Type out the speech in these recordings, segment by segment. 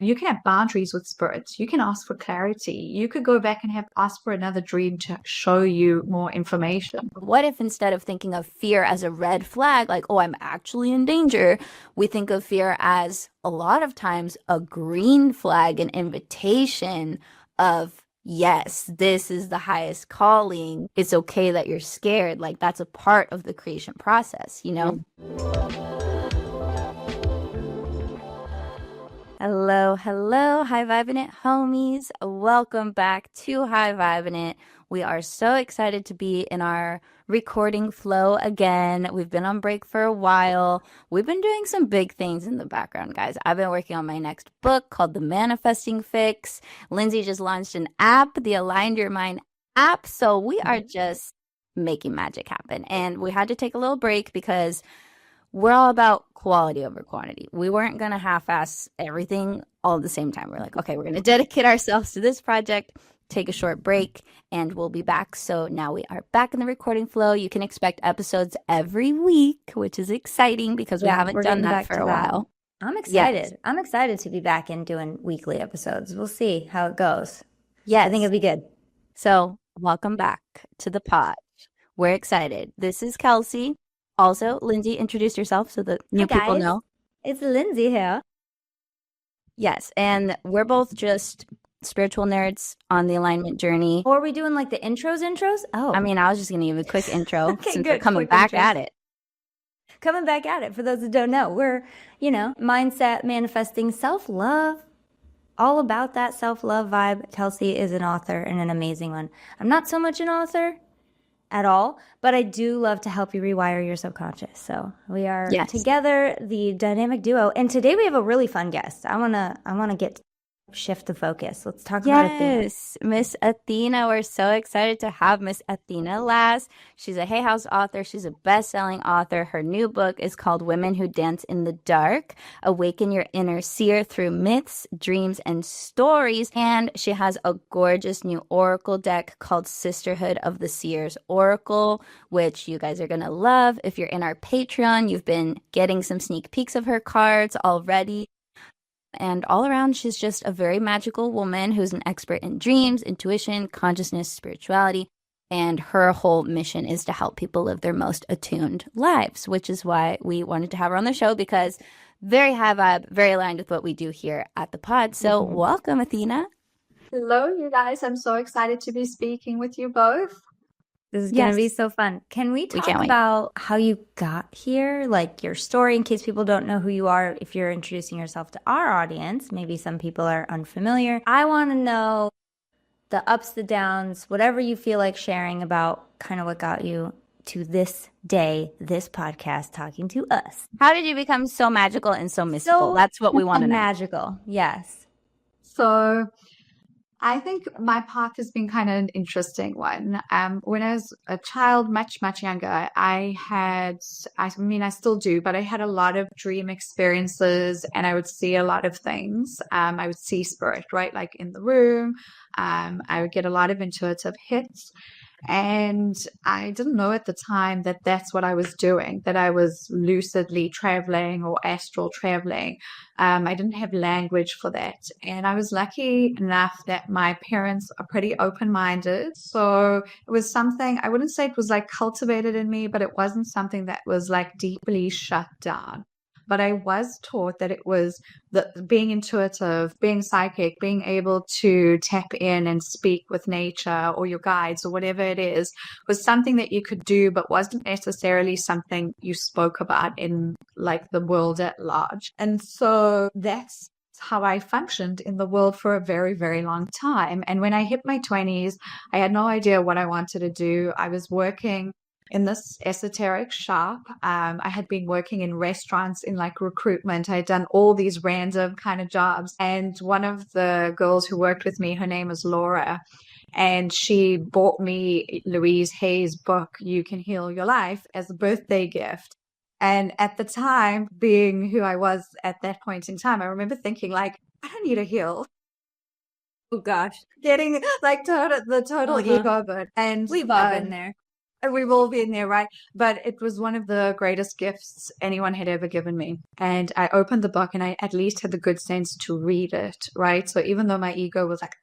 You can have boundaries with spirit. You can ask for clarity. You could go back and ask for another dream to show you more information. What if instead of thinking of fear as a red flag, like, oh, I'm actually in danger, we think of fear as a lot of times a green flag, an invitation of, yes, this is the highest calling. It's okay that you're scared. Like, that's a part of the creation process, you know? Hello, hello, High Vibin It homies. Welcome back to High Vibin It. We are so excited to be in our recording flow again. We've been on break for a while. We've been doing some big things in the background, guys. I've been working on my next book called The Manifesting Fix. Lynnsey just launched an app, the Aligned Your Mind app. So we are just making magic happen. And we had to take a little break because we're all about quality over quantity. We weren't going to half-ass everything all at the same time. We're like, okay, we're going to dedicate ourselves to this project, take a short break, and we'll be back. So now we are back in the recording flow. You can expect episodes every week, which is exciting because we haven't done that for a while. I'm excited. Yes. I'm excited to be back and doing weekly episodes. We'll see how it goes. Yeah, I think it'll be good. So welcome back to the pod. We're excited. This is Kelsey. Also, Lynnsey, introduce yourself so that new people know. It's Lynnsey here. Yes, and we're both just spiritual nerds on the alignment journey. Or are we doing like the intros? Oh. I mean, I was just going to give a quick intro since we're coming back at it. Coming back at it. For those that don't know, we're, mindset, manifesting, self-love. All about that self-love vibe. Kelsey is an author and an amazing one. I'm not so much an author at all, but I do love to help you rewire your subconscious. So we are together, the dynamic duo. And today we have a really fun guest. I wanna shift the focus. Let's talk about Athena. Yes, Miss Athena. We're so excited to have Miss Athena Laz. She's a Hay House author. She's a best-selling author. Her new book is called Women Who Dance in the Dark, Awaken Your Inner Seer Through Myths, Dreams, and Stories. And she has a gorgeous new oracle deck called Sisterhood of the Seers Oracle, which you guys are going to love. If you're in our Patreon, you've been getting some sneak peeks of her cards already. And all around, she's just a very magical woman who's an expert in dreams, intuition, consciousness, spirituality. And her whole mission is to help people live their most attuned lives, which is why we wanted to have her on the show, because very high vibe, very aligned with what we do here at the pod. So welcome, Athena. Hello, you guys. I'm so excited to be speaking with you both. This is going to be so fun. Can we talk about how you got here, like your story, in case people don't know who you are, if you're introducing yourself to our audience? Maybe some people are unfamiliar. I want to know the ups, the downs, whatever you feel like sharing about kind of what got you to this day, this podcast, talking to us. How did you become so magical and so mystical? That's what we want to know. Magical, yes. So I think my path has been kind of an interesting one. When I was a child, much younger, I still do, but I had a lot of dream experiences and I would see a lot of things. I would see spirit, right? Like in the room. I would get a lot of intuitive hits. And I didn't know at the time that that's what I was doing, that I was lucidly traveling or astral traveling. I didn't have language for that. And I was lucky enough that my parents are pretty open-minded. So it was something, I wouldn't say it was like cultivated in me, but it wasn't something that was like deeply shut down. But I was taught that it was being intuitive, being psychic, being able to tap in and speak with nature or your guides or whatever it is, was something that you could do, but wasn't necessarily something you spoke about in like the world at large. And so that's how I functioned in the world for a very, very long time. And when I hit my 20s, I had no idea what I wanted to do. I was working in this esoteric shop. I had been working in restaurants in like recruitment. I had done all these random kind of jobs. And one of the girls who worked with me, her name is Laura, and she bought me Louise Hay's book, You Can Heal Your Life, as a birthday gift. And at the time, being who I was at that point in time, I remember thinking like, I don't need to heal. Oh gosh. Getting like the total ego of it. And we've all been there. We've all been there, right? But it was one of the greatest gifts anyone had ever given me. And I opened the book and I at least had the good sense to read it, right? So even though my ego was like,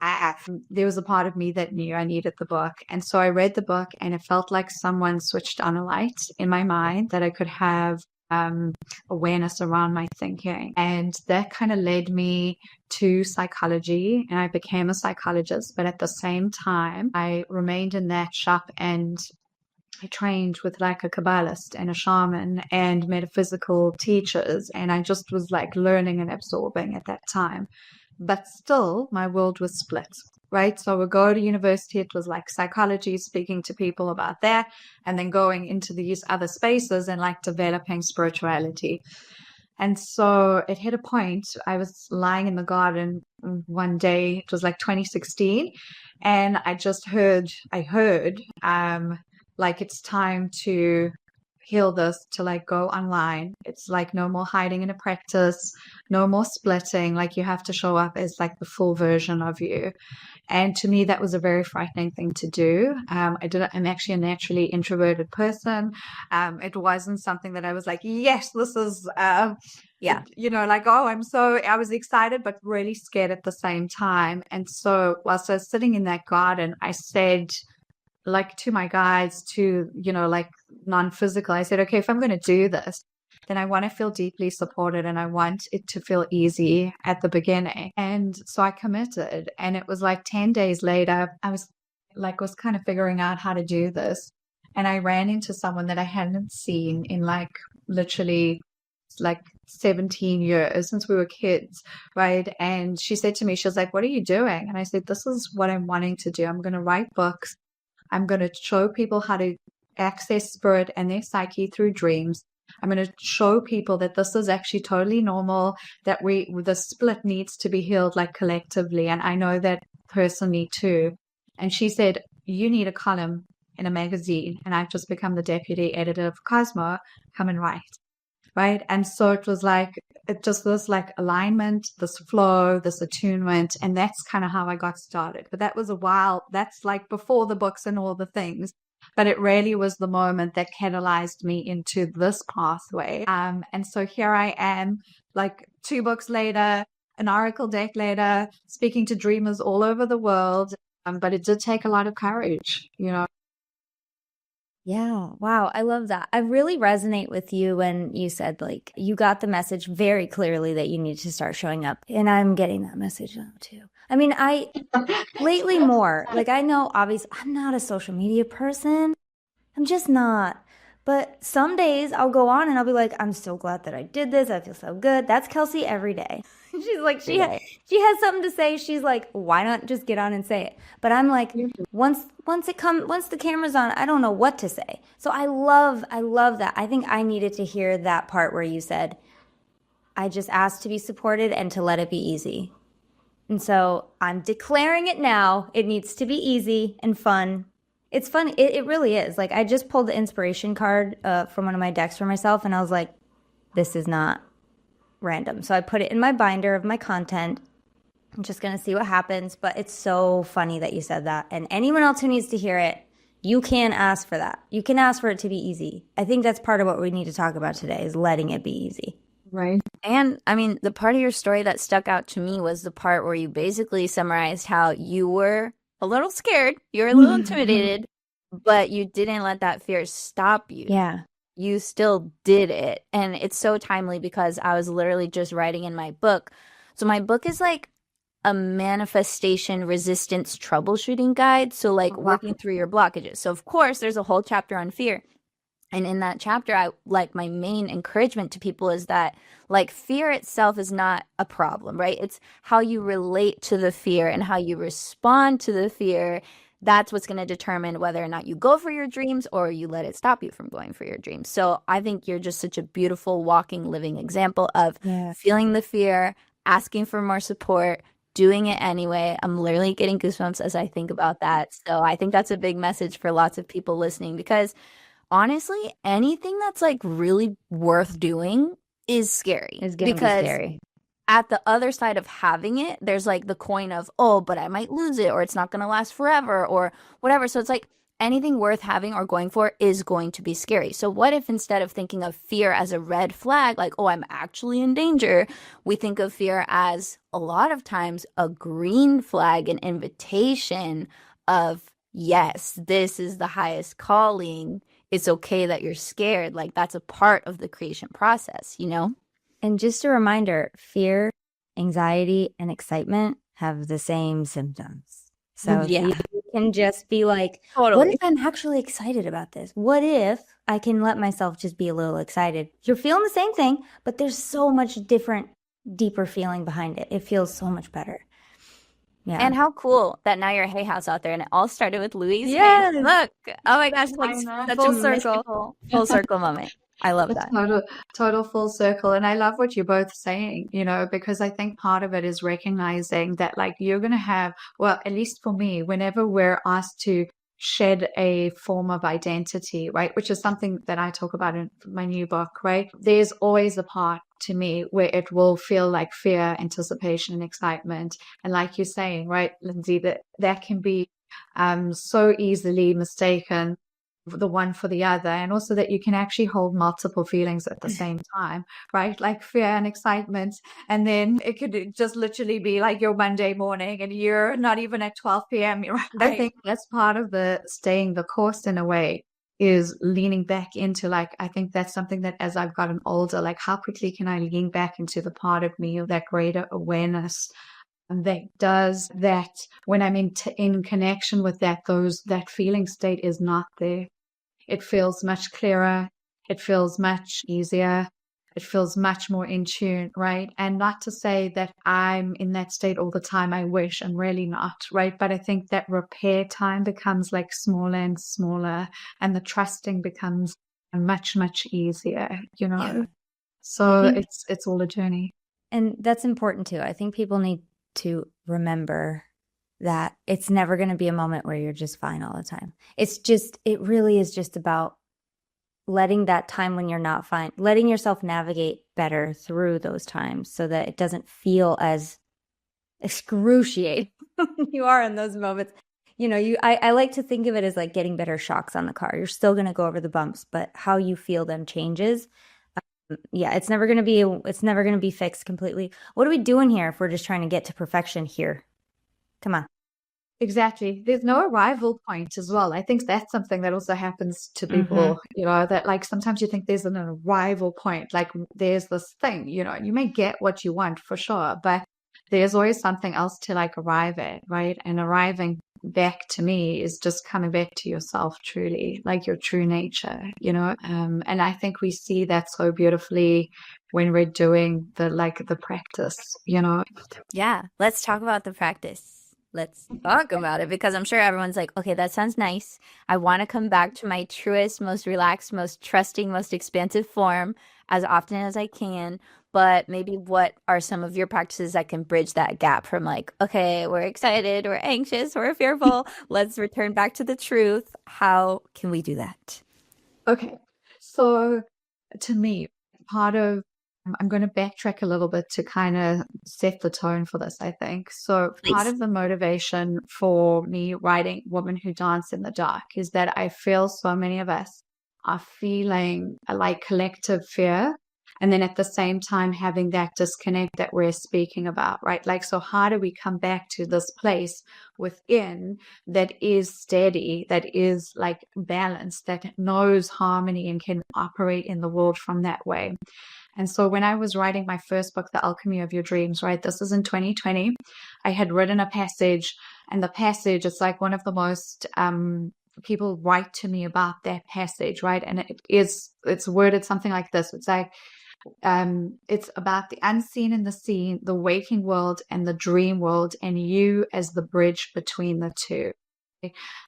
there was a part of me that knew I needed the book. And so I read the book and it felt like someone switched on a light in my mind that I could have awareness around my thinking. And that kind of led me to psychology, and I became a psychologist. But at the same time, I remained in that shop and I trained with like a Kabbalist and a shaman and metaphysical teachers. And I just was like learning and absorbing at that time. But still, my world was split, right? So I would go to university, it was like psychology, speaking to people about that, and then going into these other spaces and like developing spirituality. And so it hit a point, I was lying in the garden one day, it was like 2016, and I heard, like it's time to heal this, to like go online. It's like no more hiding in a practice, no more splitting. Like you have to show up as like the full version of you. And to me, that was a very frightening thing to do. I'm actually a naturally introverted person. It wasn't something that I was like, yes, this is, like, oh, I was excited, but really scared at the same time. And so whilst I was sitting in that garden, I said, like to my guides, to, like non-physical, I said, okay, if I'm going to do this, then I want to feel deeply supported and I want it to feel easy at the beginning. And so I committed, and it was like 10 days later, I was kind of figuring out how to do this. And I ran into someone that I hadn't seen in like literally like 17 years, since we were kids, right? And she said to me, she was like, what are you doing? And I said, this is what I'm wanting to do. I'm going to write books. I'm going to show people how to access spirit and their psyche through dreams. I'm going to show people that this is actually totally normal, that the split needs to be healed like collectively. And I know that personally too. And she said, you need a column in a magazine. And I've just become the deputy editor of Cosmo. Come and write. Right. And so it was like, this like alignment, this flow, this attunement. And that's kind of how I got started. But that was a while. That's like before the books and all the things. But it really was the moment that catalyzed me into this pathway. And so here I am, like 2 books later, an oracle deck later, speaking to dreamers all over the world. But it did take a lot of courage, Yeah. Wow. I love that. I really resonate with you when you said like you got the message very clearly that you need to start showing up. And I'm getting that message now too. I mean, lately more, like I know obviously I'm not a social media person. I'm just not. But some days I'll go on and I'll be like, I'm so glad that I did this. I feel so good. That's Kelsey every day. She's like, she has something to say. She's like, why not just get on and say it? But I'm like, once the camera's on, I don't know what to say. So I love that. I think I needed to hear that part where you said, I just asked to be supported and to let it be easy. And so I'm declaring it now. It needs to be easy and fun. It's fun. It really is. Like I just pulled the inspiration card from one of my decks for myself, and I was like, this is not random. So I put it in my binder of my content. I'm just going to see what happens. But it's so funny that you said that. And anyone else who needs to hear it, you can ask for that. You can ask for it to be easy. I think that's part of what we need to talk about today is letting it be easy. Right. And I mean, the part of your story that stuck out to me was the part where you basically summarized how you were a little scared, you were a little intimidated, but you didn't let that fear stop you. Yeah. You still did it. And it's so timely because I was literally just writing in my book. So my book is like a manifestation resistance troubleshooting guide. So like working through your blockages. So of course, there's a whole chapter on fear. And in that chapter, my main encouragement to people is that like fear itself is not a problem, right? It's how you relate to the fear and how you respond to the fear. That's what's going to determine whether or not you go for your dreams or you let it stop you from going for your dreams. So I think you're just such a beautiful walking, living example of feeling the fear, asking for more support, doing it anyway. I'm literally getting goosebumps as I think about that. So I think that's a big message for lots of people listening because honestly, anything that's like really worth doing is scary. It's going to be scary. At the other side of having it, there's like the coin of, oh, but I might lose it or it's not going to last forever or whatever. So it's like anything worth having or going for is going to be scary. So what if instead of thinking of fear as a red flag, like, oh, I'm actually in danger, we think of fear as a lot of times a green flag, an invitation of, yes, this is the highest calling. It's okay that you're scared. Like that's a part of the creation process, you know? And just a reminder, fear, anxiety, and excitement have the same symptoms. So Yeah. you can just be like, Totally. what if I'm actually excited about this? What if I can let myself just be a little excited? You're feeling the same thing, but there's so much different, deeper feeling behind it. It feels so much better. Yeah. And how cool that now you're a Hay House out there, and it all started with Louise. Yes. Look, oh my gosh, like I know. such Full a circle. mystical full circle moment. I love A that. total full circle. And I love what you're both saying, because I think part of it is recognizing that like you're going to have, well, at least for me, whenever we're asked to shed a form of identity, right, which is something that I talk about in my new book, right, there's always a part to me where it will feel like fear, anticipation, and excitement. And like you're saying, right, Lynnsey, that can be so easily mistaken the one for the other, and also that you can actually hold multiple feelings at the same time, right? Like fear and excitement, and then it could just literally be like your Monday morning and you're not even at 12 p.m. Right? I think that's part of the staying the course in a way, is leaning back into, like, I think that's something that as I've gotten older, like how quickly can I lean back into the part of me of that greater awareness, and that does that when I'm in connection with that feeling state is not there. It feels much clearer. It feels much easier. It feels much more in tune, right? And not to say that I'm in that state all the time. I wish I'm really not, right? But I think that repair time becomes like smaller and smaller, and the trusting becomes much, much easier, Yeah. So it's all a journey. And that's important too. I think people need to remember that it's never going to be a moment where you're just fine all the time. It really is just about letting that time when you're not fine, letting yourself navigate better through those times so that it doesn't feel as excruciating you are in those moments. I like to think of it as like getting better shocks on the car. You're still going to go over the bumps, but how you feel them changes. Yeah, it's never going to be fixed completely. What are we doing here if we're just trying to get to perfection here? Come on. Exactly. There's no arrival point as well. I think that's something that also happens to people, that like sometimes you think there's an arrival point, like there's this thing, and you may get what you want for sure, but there's always something else to like arrive at, right? And arriving back to me is just coming back to yourself truly, like your true nature, and I think we see that so beautifully when we're doing the practice, Yeah, let's talk about the practice. Let's talk about it, because I'm sure everyone's like, okay, that sounds nice. I want to come back to my truest, most relaxed, most trusting, most expansive form as often as I can. But maybe what are some of your practices that can bridge that gap from like, okay, we're excited, we're anxious, we're fearful. Let's return back to the truth. How can we do that? Okay. So to me, I'm going to backtrack a little bit to kind of set the tone for this, I think. So part Please. of the motivation for me writing Women Who Dance in the Dark is that I feel so many of us are feeling like collective fear. And then at the same time, having that disconnect that we're speaking about, right? Like, so how do we come back to this place within that is steady, that is like balanced, that knows harmony and can operate in the world from that way? And so when I was writing my first book, The Alchemy of Your Dreams, right, this is in 2020, I had written a passage, and the passage is like one of the most, people write to me about that passage, right? And it's worded something like this. It's like, it's about the unseen and the seen, the waking world and the dream world, and you as the bridge between the two.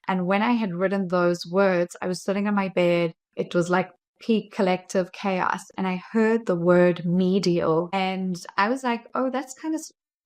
And when I had written those words, I was sitting on my bed. It was like peak collective chaos, and I heard the word medial, and I was like, oh, that's kind of,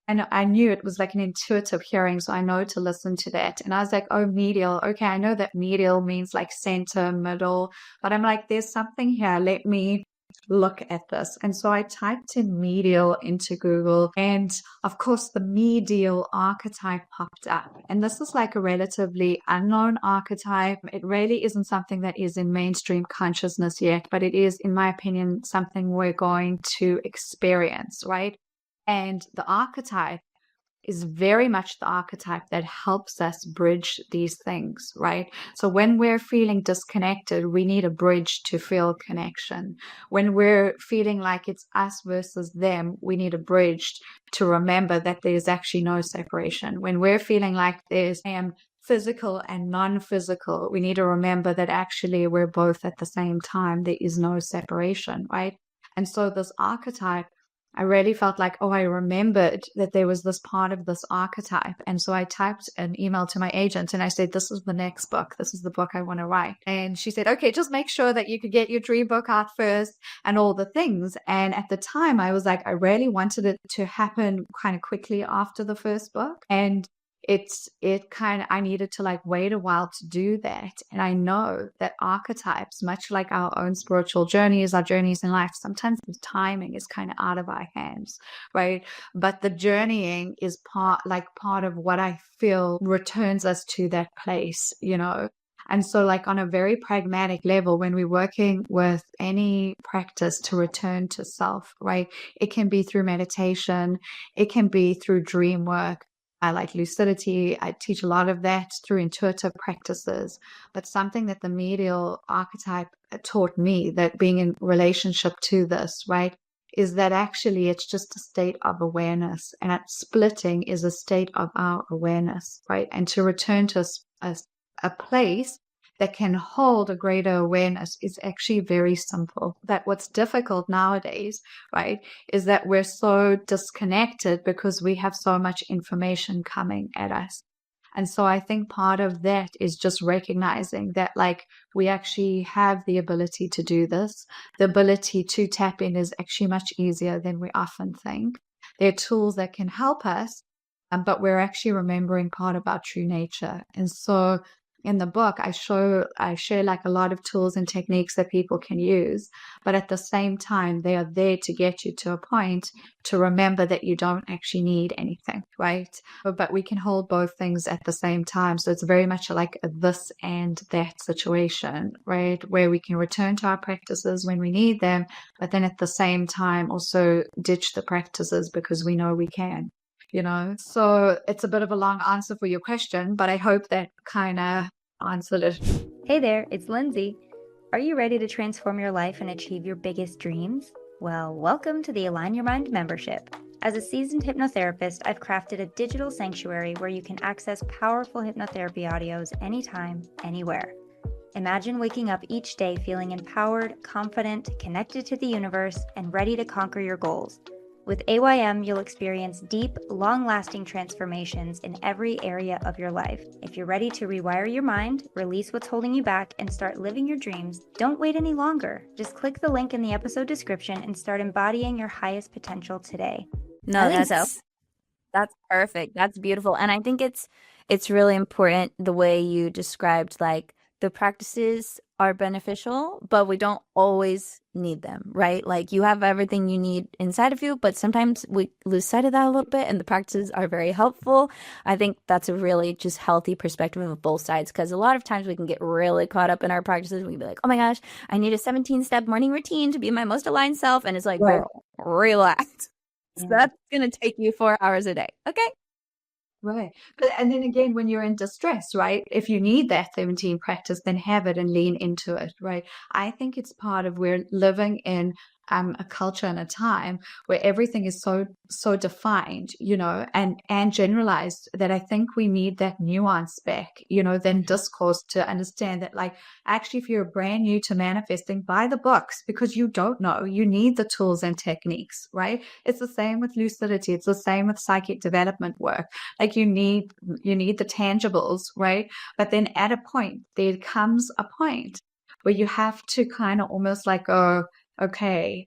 and I knew it was like an intuitive hearing, so I know to listen to that. And I was like, oh, medial, okay, I know that medial means like center, middle, but I'm like, there's something here, let me look at this. And so I typed in medial into Google, and of course the medial archetype popped up. And this is like a relatively unknown archetype. It really isn't something that is in mainstream consciousness yet, but it is, in my opinion, something we're going to experience, right? And the archetype is very much the archetype that helps us bridge these things, right? So when we're feeling disconnected, we need a bridge to feel connection. When we're feeling like it's us versus them, we need a bridge to remember that there's actually no separation. When we're feeling like there's physical and non-physical, we need to remember that actually we're both at the same time. There is no separation, right? And so this archetype, I really felt like, oh, I remembered that there was this part of this archetype. And so I typed an email to my agent and I said, this is the next book. This is the book I want to write. And she said, okay, just make sure that you could get your dream book out first and all the things. And at the time I was like, I really wanted it to happen kind of quickly after the first book. And I needed to like wait a while to do that. And I know that archetypes, much like our own spiritual journeys, our journeys in life, sometimes the timing is kind of out of our hands, right? But the journeying is part of what I feel returns us to that place, you know? And so like on a very pragmatic level, when we're working with any practice to return to self, right? It can be through meditation. It can be through dream work. I like lucidity. I teach a lot of that through intuitive practices. But something that the medial archetype taught me, that being in relationship to this, right, is that actually it's just a state of awareness. And that splitting is a state of our awareness, right? And to return to a place that can hold a greater awareness is actually very simple. That what's difficult nowadays, right, is that we're so disconnected because we have so much information coming at us. And so I think part of that is just recognizing that like we actually have the ability to do this. The ability to tap in is actually much easier than we often think. There are tools that can help us, but we're actually remembering part of our true nature. And so in the book, I share like a lot of tools and techniques that people can use, but at the same time, they are there to get you to a point to remember that you don't actually need anything, right? But we can hold both things at the same time. So it's very much like a this and that situation, right? Where we can return to our practices when we need them, but then at the same time also ditch the practices because we know we can. You know, so it's a bit of a long answer for your question, but I hope that kind of answered it. Hey there, it's Lynnsey. Are you ready to transform your life and achieve your biggest dreams? Well, welcome to the Align Your Mind membership. As a seasoned hypnotherapist, I've crafted a digital sanctuary where you can access powerful hypnotherapy audios anytime, anywhere. Imagine waking up each day feeling empowered, confident, connected to the universe, and ready to conquer your goals. With AYM, you'll experience deep, long-lasting transformations in every area of your life. If you're ready to rewire your mind, release what's holding you back, and start living your dreams, don't wait any longer. Just click the link in the episode description and start embodying your highest potential today. No, that's perfect. That's beautiful. And I think it's really important the way you described, like, the practices are beneficial, but we don't always need them, right? Like you have everything you need inside of you, but sometimes we lose sight of that a little bit, and the practices are very helpful. I think that's a really just healthy perspective of both sides, because a lot of times we can get really caught up in our practices. We can be like, oh my gosh, I need a 17-step morning routine to be my most aligned self. And it's like, Right. relax. Yeah. That's going to take you 4 hours a day. Okay. Right. And then again, when you're in distress, right? If you need that 17 practice, then have it and lean into it, right? I think it's part of we're living in a culture and a time where everything is so defined, you know, and generalized, that I think we need that nuance back, you know, then discourse to understand that, like, actually, if you're brand new to manifesting, buy the books, because you don't know. You need the tools and techniques, right? It's the same with lucidity. It's the same with psychic development work. Like you need the tangibles, right? But then at a point, there comes a point where you have to kind of almost like go, okay,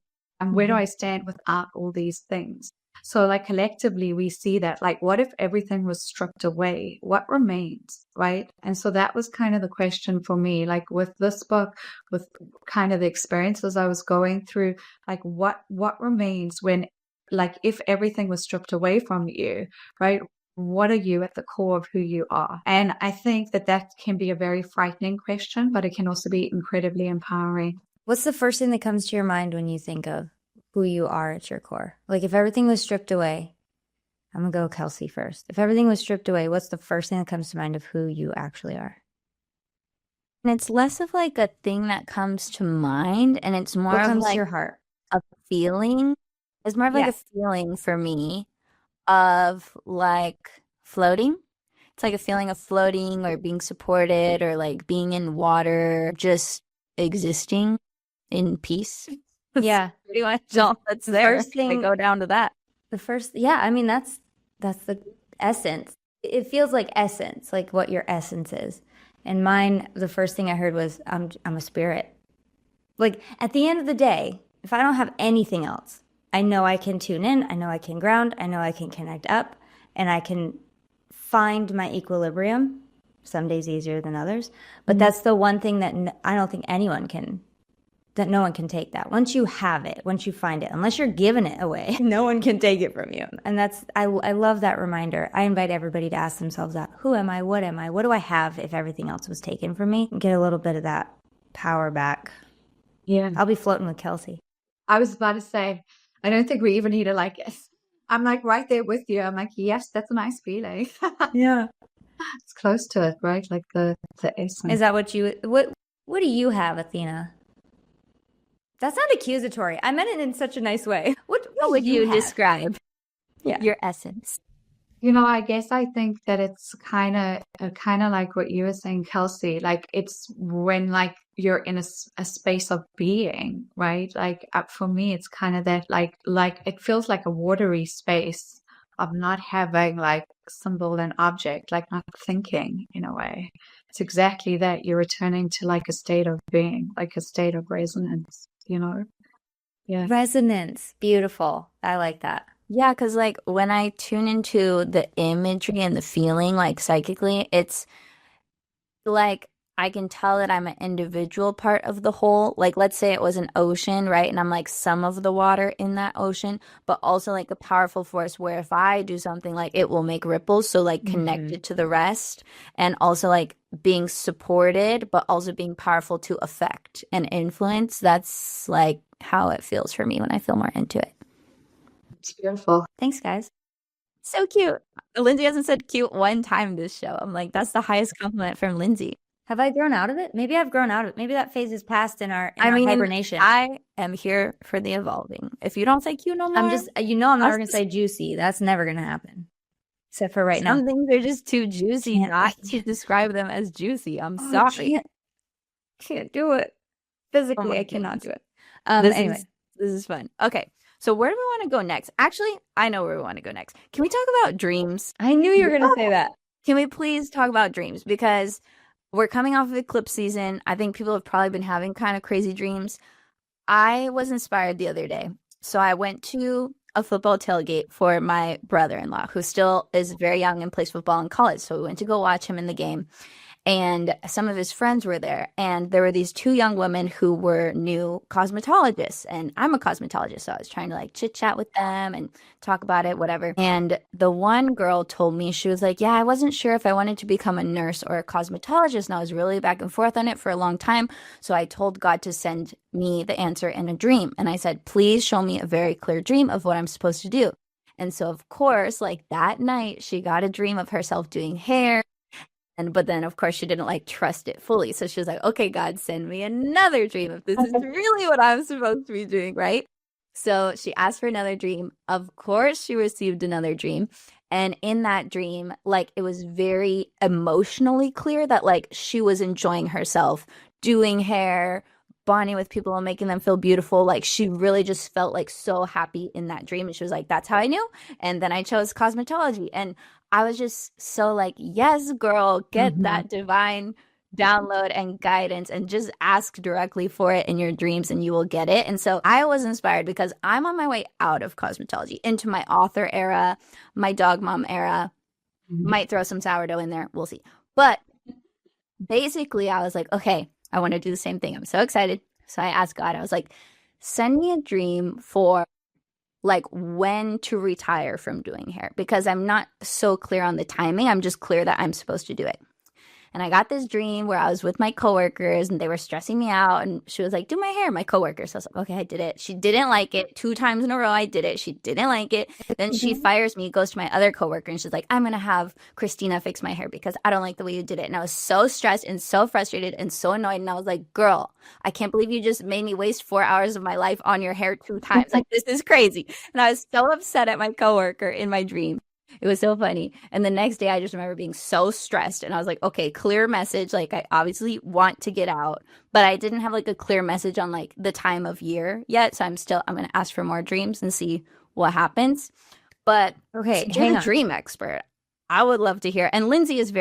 where do I stand without all these things? So like collectively we see that, like, what if everything was stripped away? What remains, right? And so that was kind of the question for me, like with this book, with kind of the experiences I was going through, like what remains when, like, if everything was stripped away from you, right? What are you at the core of who you are? And I think that that can be a very frightening question, but it can also be incredibly empowering. What's the first thing that comes to your mind when you think of who you are at your core? Like if everything was stripped away, I'm going to go Kelsey first. If everything was stripped away, what's the first thing that comes to mind of who you actually are? And it's less of like a thing that comes to mind, and it's more What of comes to like your heart? a feeling. It's more of like a Yes. feeling for me of like floating. It's like a feeling of floating or being supported or like being in water, just existing in peace. Yeah. Pretty much all that's there. First They thing, go down to that. the first, yeah, I mean, that's the essence. It feels like essence, like what your essence is. And mine, the first thing I heard was, I'm a spirit. Like at the end of the day, if I don't have anything else, I know I can tune in, I know I can ground, I know I can connect up, and I can find my equilibrium. Some days easier than others, but that's the one thing that I don't think anyone can, that no one can take that. Once you have it, once you find it, unless you're giving it away, no one can take it from you. And that's, I love that reminder. I invite everybody to ask themselves that. Who am I? What am I? What do I have if everything else was taken from me? And get a little bit of that power back. Yeah. I'll be floating with Kelsey. I was about to say, I don't think we even need to like, I'm like right there with you. I'm like, yes, that's a nice feeling. Yeah. It's close to it, right? Like the essence. Is that what do you have, Athena? That's not accusatory. I meant it in such a nice way. What How would you have? describe Yeah. your essence? You know, I guess I think that it's kind of like what you were saying, Kelsey. Like it's when like you're in a space of being, right? Like for me, it's kind of that like it feels like a watery space of not having like symbol and object, like not thinking in a way. It's exactly that. You're returning to like a state of being, like a state of resonance, you know? Yeah. Resonance. Beautiful. I like that. Yeah, because like when I tune into the imagery and the feeling, like psychically, it's like I can tell that I'm an individual part of the whole. Like, let's say it was an ocean, right? And I'm like some of the water in that ocean, but also like a powerful force where if I do something, like it will make ripples. So, like, connected to the rest, and also like being supported, but also being powerful to affect and influence. That's like how it feels for me when I feel more into it. It's beautiful. Thanks, guys. So cute. Lynnsey hasn't said cute one time this show. I'm like, that's the highest compliment from Lynnsey. Have I grown out of it? Maybe I've grown out of it. Maybe that phase is past in our hibernation. I am here for the evolving. If you don't say cute no more, I'm just, I'm never going to say juicy. That's never going to happen. Except for right now. Some things are just too juicy not to describe them as juicy. I'm sorry. Can't do it. Physically, my I cannot do it. Anyway. This is fun. Okay. So where do we want to go next? Actually, I know where we want to go next. Can we talk about dreams? I knew you were going to say that. Can we please talk about dreams? Because we're coming off of eclipse season. I think people have probably been having kind of crazy dreams. I was inspired the other day. So I went to a football tailgate for my brother-in-law, who still is very young and plays football in college. So we went to go watch him in the game. And some of his friends were there. And there were these two young women who were new cosmetologists. And I'm a cosmetologist, so I was trying to like chit chat with them and talk about it, whatever. And the one girl told me, she was like, yeah, I wasn't sure if I wanted to become a nurse or a cosmetologist. And I was really back and forth on it for a long time. So I told God to send me the answer in a dream. And I said, please show me a very clear dream of what I'm supposed to do. And so, of course, like that night, she got a dream of herself doing hair. But then, of course, she didn't like trust it fully. So she was like, okay, God, send me another dream if this is really what I'm supposed to be doing, right? So she asked for another dream. Of course, she received another dream. And in that dream, like it was very emotionally clear that like she was enjoying herself doing hair, bonding with people and making them feel beautiful. Like she really just felt like so happy in that dream. And she was like, that's how I knew. And then I chose cosmetology. And I was just so like, yes, girl, get that divine download and guidance, and just ask directly for it in your dreams and you will get it. And so I was inspired because I'm on my way out of cosmetology into my author era, my dog mom era. Might throw some sourdough in there. We'll see. But basically, I was like, okay, I want to do the same thing. I'm so excited. So I asked God, I was like, send me a dream for like when to retire from doing hair, because I'm not so clear on the timing. I'm just clear that I'm supposed to do it. And I got this dream where I was with my coworkers and they were stressing me out. And she was like, do my hair, my coworker. So I was like, okay, I did it. She didn't like it. 2 times in a row, I did it. She didn't like it. Then she fires me, goes to my other coworker, and she's like, I'm going to have Christina fix my hair because I don't like the way you did it. And I was so stressed and so frustrated and so annoyed. And I was like, girl, I can't believe you just made me waste 4 hours of my life on your hair 2 times. Like, this is crazy. And I was so upset at my coworker in my dream. It was so funny. And the next day, I just remember being so stressed. And I was like, okay, clear message. Like, I obviously want to get out. But I didn't have like a clear message on like the time of year yet. So I'm going to ask for more dreams and see what happens. But Okay, you're hang the on. dream expert. I would love to hear. And Lynnsey is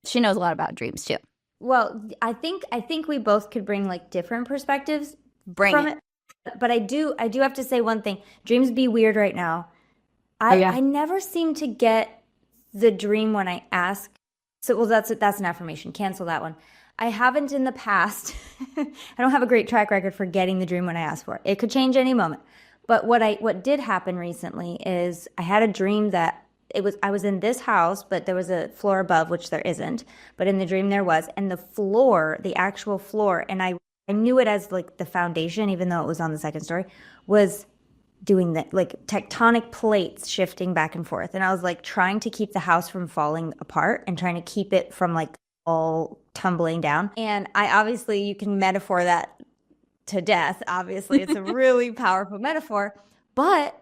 she knows a lot about dreams too. Well, I think we both could bring like different perspectives Bring from it. it. But I do have to say one thing. Dreams be weird right now. I never seem to get the dream when I ask. So, well, that's an affirmation. Cancel that one. I haven't in the past. I don't have a great track record for getting the dream when I ask for it. It could change any moment. But what did happen recently is I had a dream that I was in this house, but there was a floor above, which there isn't. But in the dream there was, and the floor, the actual floor, and I knew it as like the foundation, even though it was on the second story, was doing that, like tectonic plates shifting back and forth. And I was like trying to keep the house from falling apart and trying to keep it from like all tumbling down. And obviously you can metaphor that to death. Obviously it's a really powerful metaphor, but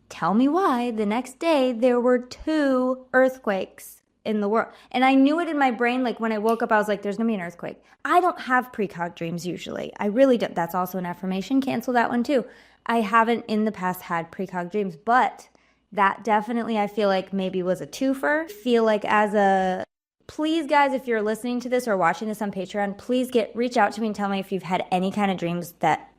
tell me why the next day there were 2 earthquakes in the world. And I knew it in my brain. Like when I woke up, I was like, there's gonna be an earthquake. I don't have precog dreams usually. I really don't. That's also an affirmation. Cancel that one too. I haven't in the past had precog dreams, but that definitely I feel like maybe was a twofer. Feel like please guys, if you're listening to this or watching this on Patreon, please reach out to me and tell me if you've had any kind of dreams that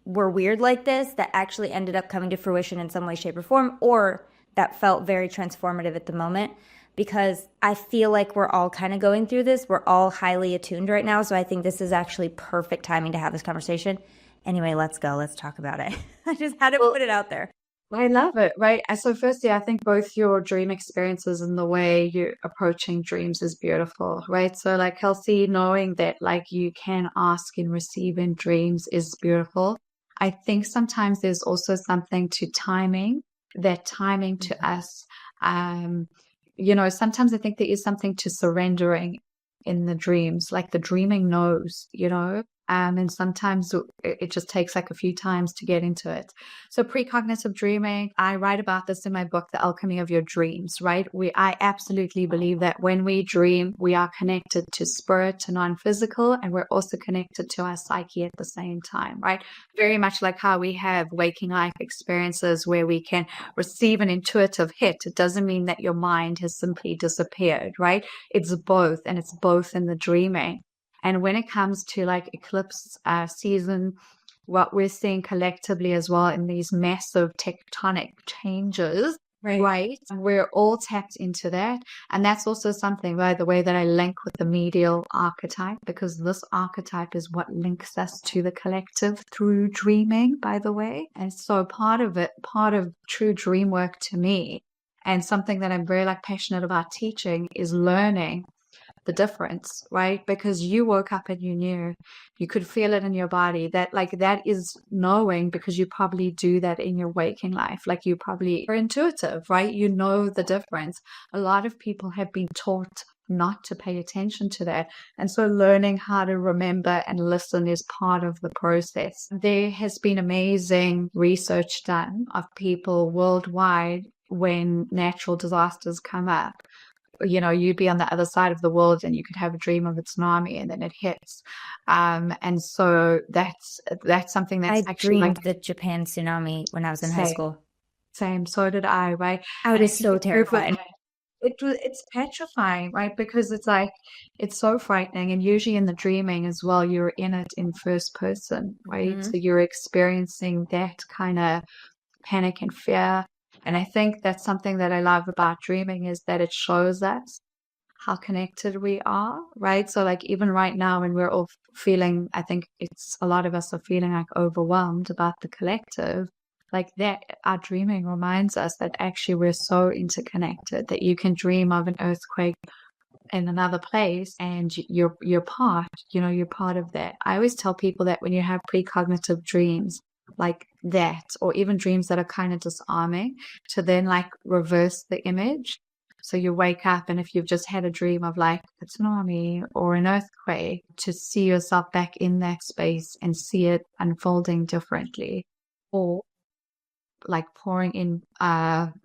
were weird like this, that actually ended up coming to fruition in some way, shape, or form, or that felt very transformative at the moment. Because I feel like we're all kind of going through this. We're all highly attuned right now. So I think this is actually perfect timing to have this conversation. Anyway, let's go. Let's talk about it. I just had to put it out there. I love it, right? And so firstly, I think both your dream experiences and the way you're approaching dreams is beautiful, right? So like Kelsey, knowing that like you can ask and receive in dreams is beautiful. I think sometimes there's also something to timing, that timing to us, sometimes I think there is something to surrendering in the dreams, like the dreaming knows, and sometimes it just takes like a few times to get into it. So precognitive dreaming, I write about this in my book, The Alchemy of Your Dreams, right? I absolutely believe that when we dream, we are connected to spirit, to non-physical, and we're also connected to our psyche at the same time, right? Very much like how we have waking life experiences where we can receive an intuitive hit. It doesn't mean that your mind has simply disappeared, right? It's both, and it's both in the dreaming. And when it comes to like eclipse season, what we're seeing collectively as well in these massive tectonic changes, right? We're all tapped into that. And that's also something, by the way, that I link with the medial archetype, because this archetype is what links us to the collective through dreaming, by the way. And so part of true dream work to me, and something that I'm very passionate about teaching, is learning the difference, right? Because you woke up and you knew, you could feel it in your body, that that is knowing, because you probably do that in your waking life. Like you probably are intuitive, right? You know the difference. A lot of people have been taught not to pay attention to that. And so learning how to remember and listen is part of the process. There has been amazing research done of people worldwide when natural disasters come up. You'd be on the other side of the world and you could have a dream of a tsunami and then it hits. And so that's something that's I actually dreamed the Japan tsunami when I was in high school. Same. So did I, right? I was so terrified. it's petrifying, right? Because it's like it's so frightening, and usually in the dreaming as well, you're in it in first person, right? So you're experiencing that kind of panic and fear. And I think that's something that I love about dreaming is that it shows us how connected we are, right? So like even right now when we're all feeling, I think it's a lot of us are feeling like overwhelmed about the collective, like that our dreaming reminds us that actually we're so interconnected that you can dream of an earthquake in another place and you're part, you're part of that. I always tell people that when you have precognitive dreams like that, or even dreams that are kind of disarming, to then like reverse the image. So you wake up, and if you've just had a dream of like a tsunami or an earthquake, to see yourself back in that space and see it unfolding differently, or like pouring in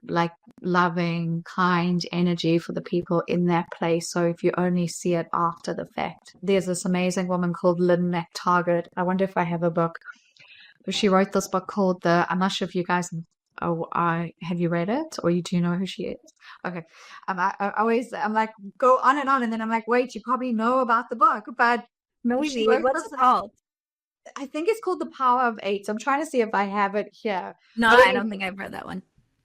like loving, kind energy for the people in that place. So if you only see it after the fact, there's this amazing woman called Lynnsey. I wonder if I have a book. She wrote this book called I'm not sure if you guys have you read it, or you do know who she is? Okay. I'm like go on, and then I'm like, wait, you probably know about the book, but Maybe. What's it called? I think it's called The Power of Eight. I'm trying to see if I have it here. No, I don't think I've read that one.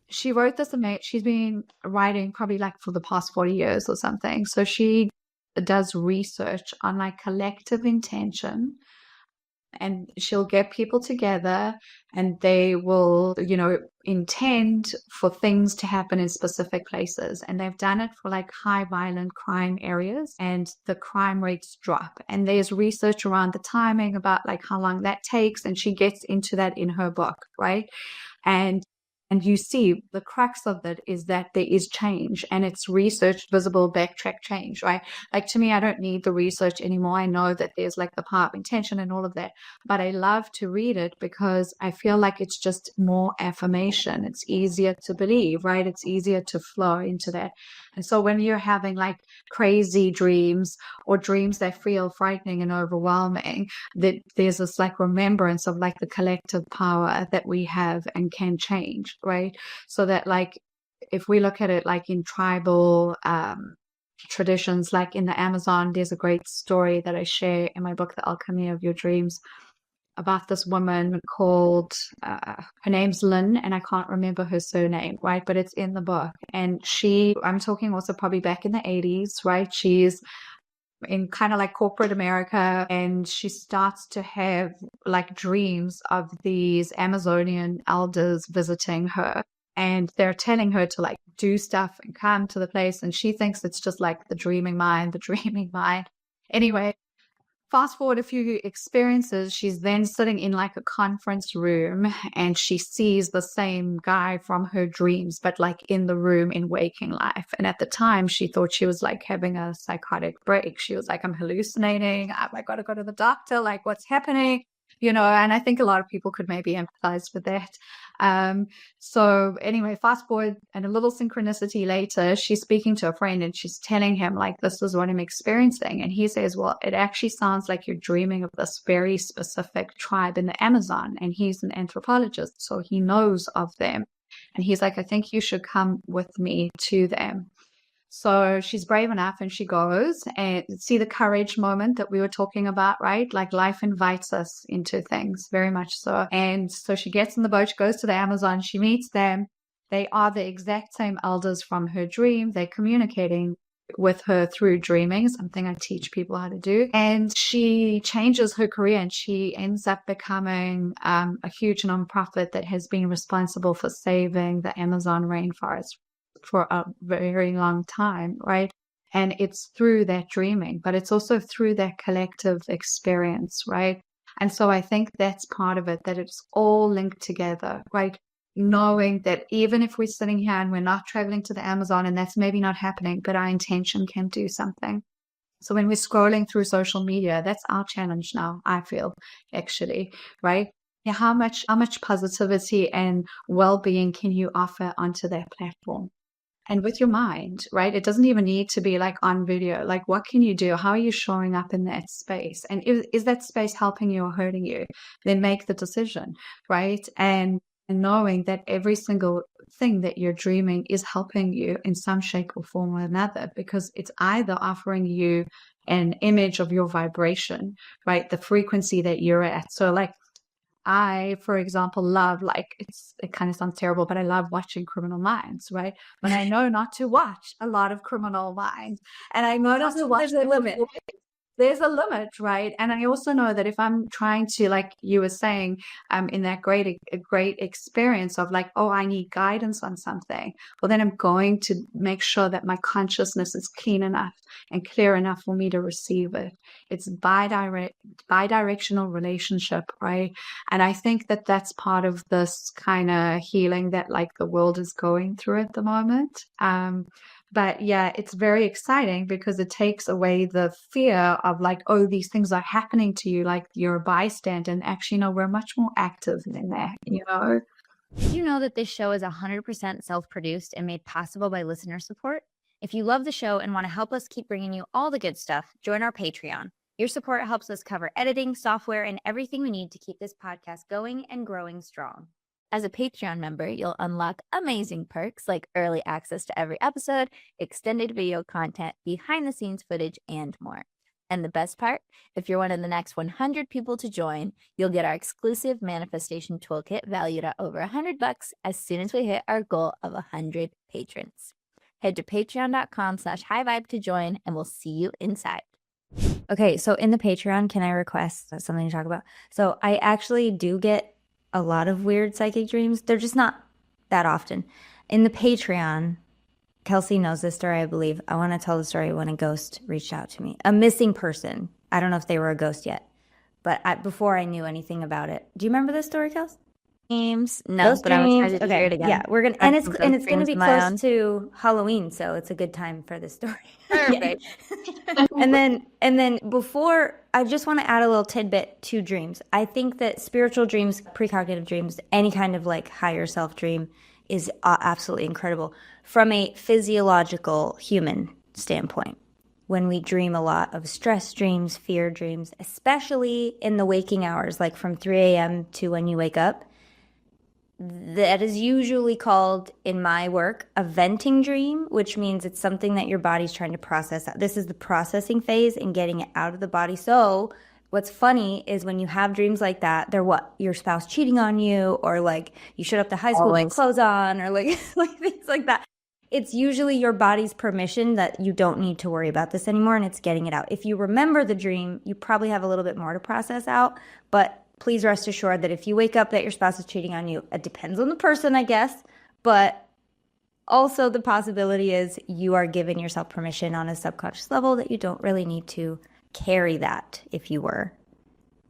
She wrote this she's been writing probably like for the past 40 years or something. So she does research on like collective intention, and she'll get people together and they will, intend for things to happen in specific places. And they've done it for like high violent crime areas, and the crime rates drop. And there's research around the timing about like how long that takes. And she gets into that in her book, right? And you see the crux of it is that there is change, and it's research, visible, backtrack change, right? Like to me, I don't need the research anymore. I know that there's like the power of intention and all of that, but I love to read it because I feel like it's just more affirmation. It's easier to believe, right? It's easier to flow into that. And so when you're having like crazy dreams or dreams that feel frightening and overwhelming, that there's this like remembrance of like the collective power that we have and can change, right? So that like if we look at it like in tribal traditions, like in the Amazon, there's a great story that I share in my book, The Alchemy of Your Dreams, about this woman called, her name's Lynn, and I can't remember her surname, right? But it's in the book. And I'm talking also probably back in the 80s, right? She's in kind of like corporate America, and she starts to have like dreams of these Amazonian elders visiting her. And they're telling her to like do stuff and come to the place. And she thinks it's just like the dreaming mind. Anyway, fast forward a few experiences, she's then sitting in like a conference room, and she sees the same guy from her dreams, but like in the room in waking life. And at the time, she thought she was like having a psychotic break. She was like, I'm hallucinating. I got to go to the doctor. Like, what's happening? And I think a lot of people could maybe empathize with that. So anyway, fast forward, and a little synchronicity later, she's speaking to a friend and she's telling him like, this is what I'm experiencing. And he says, well, it actually sounds like you're dreaming of this very specific tribe in the Amazon. And he's an anthropologist, so he knows of them. And he's like, I think you should come with me to them. So she's brave enough and she goes, and see the courage moment that we were talking about, right? Like life invites us into things very much so. And so she gets in the boat, she goes to the Amazon, she meets them. They are the exact same elders from her dream. They're communicating with her through dreaming, something I teach people how to do. And she changes her career, and she ends up becoming a huge nonprofit that has been responsible for saving the Amazon rainforest for a very long time, right? And it's through that dreaming, but it's also through that collective experience, right? And so I think that's part of it, that it's all linked together, right? Knowing that even if we're sitting here and we're not traveling to the Amazon, and that's maybe not happening, but our intention can do something. So when we're scrolling through social media, that's our challenge now, I feel, actually, right? Yeah, how much positivity and well-being can you offer onto that platform? And with your mind, right? It doesn't even need to be like on video. Like, what can you do? How are you showing up in that space? And is that space helping you or hurting you? Then make the decision, right? And and knowing that every single thing that you're dreaming is helping you in some shape or form or another, because it's either offering you an image of your vibration, right? The frequency that you're at. So like I, for example, love, like it kind of sounds terrible, but I love watching Criminal Minds, right? But I know not to watch a lot of Criminal Minds. And I know not to watch There's a limit. there's a limit, right? And I also know that if I'm trying to, like you were saying, in that great experience of like, oh, I need guidance on something, well, then I'm going to make sure that my consciousness is clean enough and clear enough for me to receive it. It's bi-directional relationship, right? And I think that that's part of this kind of healing that like the world is going through at the moment. But yeah, it's very exciting because it takes away the fear of like, oh, these things are happening to you, like you're a bystander. And actually, no, we're much more active than that, you know? Did you know that this show is 100% self-produced and made possible by listener support? If you love the show and want to help us keep bringing you all the good stuff, join our Patreon. Your support helps us cover editing, software, and everything we need to keep this podcast going and growing strong. As a Patreon member, you'll unlock amazing perks like early access to every episode, extended video content, behind-the-scenes footage, and more. And the best part, if you're one of the next 100 people to join, you'll get our exclusive manifestation toolkit valued at over $100 as soon as we hit our goal of 100 patrons. Head to patreon.com/highvibe to join, and we'll see you inside. Okay, so in the Patreon, can I request something to talk about? So I actually do get a lot of weird psychic dreams. They're just not that often. In the Patreon, Kelsey knows this story, I believe. I want to tell the story when a ghost reached out to me. A missing person. I don't know if they were a ghost yet, but before I knew anything about it. Do you remember this story, Kelsey? Dreams? No, but I'm excited to hear it again. Yeah, we're gonna, and it's gonna be close to Halloween, so it's a good time for this story. Perfect. and then before, I just want to add a little tidbit to dreams. I think that spiritual dreams, precognitive dreams, any kind of like higher self dream is absolutely incredible from a physiological human standpoint. When we dream a lot of stress dreams, fear dreams, especially in the waking hours, like from 3 a.m. to when you wake up, that is usually called, in my work, a venting dream, which means it's something that your body's trying to process out. This is the processing phase and getting it out of the body. So what's funny is when you have dreams like that, they're what? Your spouse cheating on you, or like you showed up to high school with clothes on, or like things like that. It's usually your body's permission that you don't need to worry about this anymore, and it's getting it out. If you remember the dream, you probably have a little bit more to process out, but please rest assured that if you wake up that your spouse is cheating on you, it depends on the person, I guess, but also the possibility is you are giving yourself permission on a subconscious level that you don't really need to carry that if you were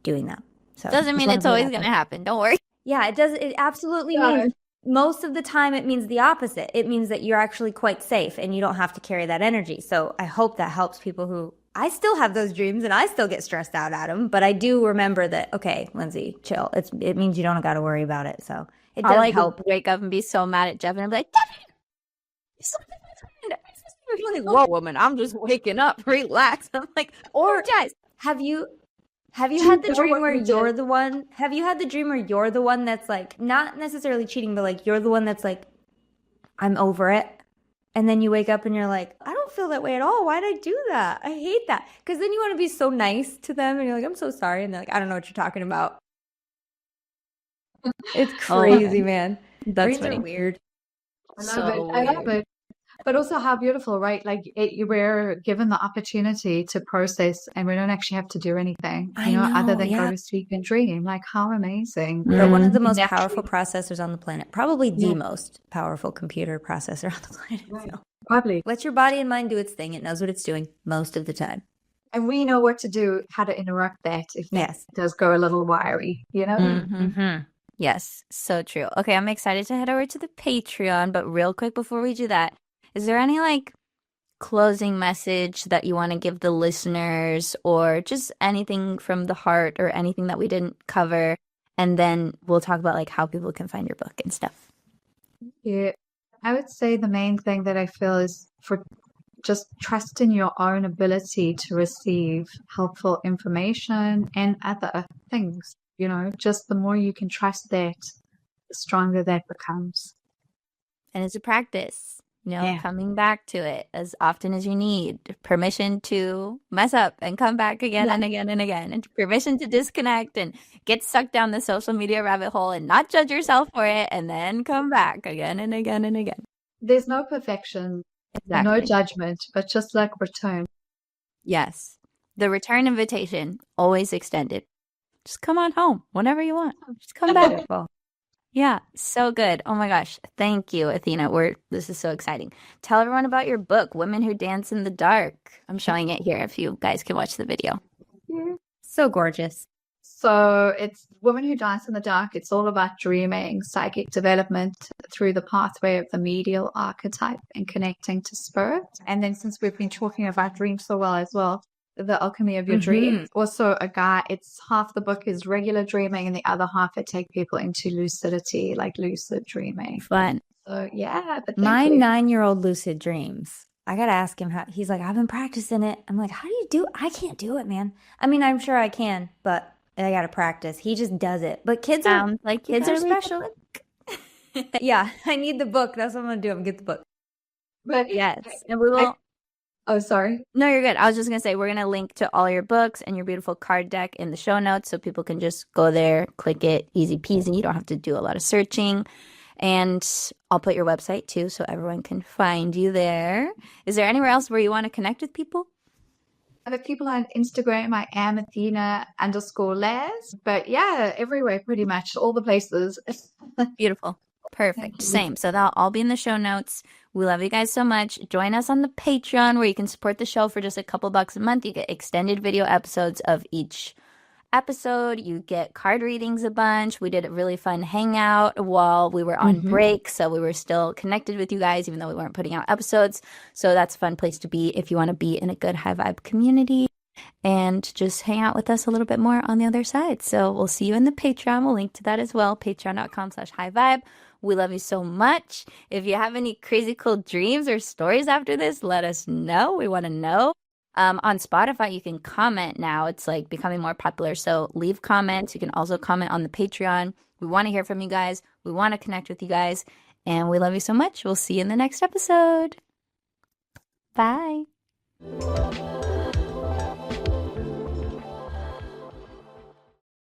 doing that. So doesn't mean it's always going to happen. Don't worry. Yeah, it does. It absolutely means most of the time it means the opposite. It means that you're actually quite safe and you don't have to carry that energy. So I hope that helps people who, I still have those dreams and I still get stressed out at them, but I do remember that, okay, Lynnsey, chill. It means you don't got to worry about it. So it does help. Wake up and be so mad at Jeff and I'm like, Devin, whoa, woman, I'm just waking up. Relax. I'm like, or guys, have you had the dream where you're the one? Have you had the dream where you're the one that's like, not necessarily cheating, but like you're the one that's like, I'm over it. And then you wake up and you're like, I don't feel that way at all. Why did I do that? I hate that. Because then you want to be so nice to them and you're like, I'm so sorry. And they're like, I don't know what you're talking about. It's crazy, man. That's funny. Weird. I love it. But also how beautiful, right? Like we're given the opportunity to process and we don't actually have to do anything, other than go to sleep and dream. Like how amazing. We're one of the most powerful processors on the planet. Probably the most powerful computer processor on the planet. Right. So. Probably. Let your body and mind do its thing. It knows what it's doing most of the time. And we know what to do, how to interrupt that if that does go a little wiry, Mm-hmm. Yes, so true. Okay, I'm excited to head over to the Patreon, but real quick before we do that, is there any like closing message that you want to give the listeners or just anything from the heart or anything that we didn't cover? And then we'll talk about like how people can find your book and stuff. Yeah, I would say the main thing that I feel is for just trust in your own ability to receive helpful information and other things, just the more you can trust that, the stronger that becomes. And it's a practice, Yeah. coming back to it as often as you need. Permission to mess up and come back again and again and again. And permission to disconnect and get sucked down the social media rabbit hole and not judge yourself for it, and then come back again and again and again. There's no perfection, Exactly. no judgment, but just like return. Yes. The return invitation, always extended. Just come on home whenever you want. Just come back. Beautiful. Yeah, so good. Oh my gosh. Thank you, Athena. This is so exciting. Tell everyone about your book, Women Who Dance in the Dark. I'm showing it here if you guys can watch the video. So gorgeous. So it's Women Who Dance in the Dark. It's all about dreaming, psychic development through the pathway of the medial archetype and connecting to spirit. And then since we've been talking about dreams so well as well, the alchemy of your dreams. Also it's half the book is regular dreaming and the other half I take people into lucidity, like lucid dreaming. Fun. So yeah, but My 9-year-old lucid dreams. I gotta ask him how. He's like, I've been practicing it. I'm like, how do you do it? I can't do it, man. I mean, I'm sure I can, but I gotta practice. He just does it. But kids are special. Yeah, I need the book. That's what I'm gonna do. I'm gonna get the book. But yes, and we will. Oh, sorry. No, you're good. I was just going to say, we're going to link to all your books and your beautiful card deck in the show notes so people can just go there, click it, easy peasy. You don't have to do a lot of searching. And I'll put your website too so everyone can find you there. Is there anywhere else where you want to connect with people? The people on Instagram, I am Athena_Laz. But yeah, everywhere pretty much, all the places. Beautiful. Perfect. Same. So that'll all be in the show notes. We love you guys so much. Join us on the Patreon where you can support the show for just a couple bucks a month. You get extended video episodes of each episode. You get card readings a bunch. We did a really fun hangout while we were on break. So we were still connected with you guys even though we weren't putting out episodes. So that's a fun place to be if you want to be in a good high vibe community and just hang out with us a little bit more on the other side. So we'll see you in the Patreon. We'll link to that as well. Patreon.com/highvibe. We love you so much. If you have any crazy cool dreams or stories after this, let us know. We want to know. On Spotify, you can comment now. It's like becoming more popular. So leave comments. You can also comment on the Patreon. We want to hear from you guys. We want to connect with you guys. And we love you so much. We'll see you in the next episode. Bye.